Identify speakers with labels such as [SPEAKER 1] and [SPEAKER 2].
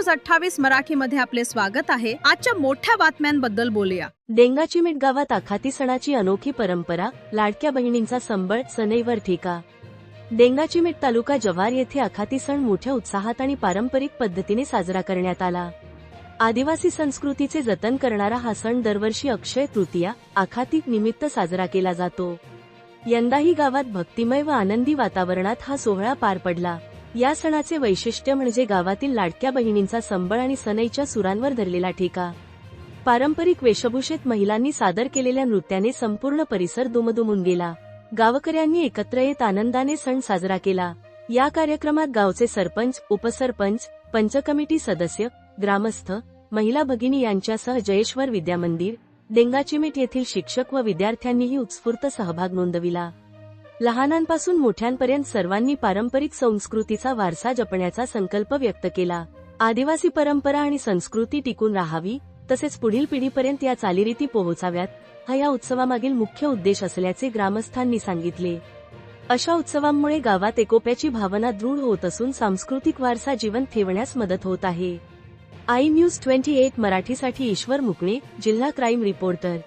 [SPEAKER 1] News 28 मराठीमध्ये आपले स्वागत आहे। आजच्या मोठ्या बातम्यांबद्दल बोलूया।
[SPEAKER 2] डेंगाचीमेट गावात आखाती सणाची अनोखी परंपरा, लाडक्या बहिणींचा संबळ, सनईवर ठेका। डेंगाचीमेट तालुका जव्हार येथे आखाती सण मोठ्या उत्साहात आणि पारंपरिक पद्धतीने साजरा करण्यात आला। आदिवासी संस्कृतीचे जतन करणारा हा सण दरवर्षी अक्षय तृतीया, आखाती निमित्त साजरा केला जातो। यंदाही गावात भक्तिमय व आनंदी वातावरणात हा सोहळा पार पडला। या सणाचे वैशिष्ट्य म्हणजे गावातील लाडक्या बहिणींचा संबळ आणि सनईच्या सुरांवर धरलेला ठेका। पारंपरिक वेशभूषेत महिलांनी सादर केलेल्या नृत्याने संपूर्ण परिसर दुमदुमून गेला। गावकऱ्यांनी एकत्र येत आनंदाने सण साजरा केला। या कार्यक्रमात गावचे सरपंच, उपसरपंच, पंचकमिटी सदस्य, ग्रामस्थ, महिला भगिनी यांच्यासह जयेश्वर विद्यामंदिर, डेंगाचीमेट येथील शिक्षक व विद्यार्थ्यांनीही उत्स्फूर्त सहभाग नोंदविला। लहानांपासून मोठ्यांपर्यंत सर्वांनी पारंपरिक संस्कृतीचा वारसा जपण्याचा संकल्प व्यक्त केला। आदिवासी परंपरा आणि संस्कृती टिकून राहावी, तसेच पुढील पिढीपर्यंत या चालीरीती पोहोचाव्यात, हा या उत्सवामागील मुख्य उद्देश असल्याचे ग्रामस्थांनी सांगितले। अशा उत्सवांमुळे गावात एकोप्याची भावना दृढ होत असून सांस्कृतिक वारसा जिवंत ठेवण्यास मदत होत आहे। आई न्यूज 28 मराठीसाठी ईश्वर मुकणे, जिल्हा क्राईम रिपोर्टर।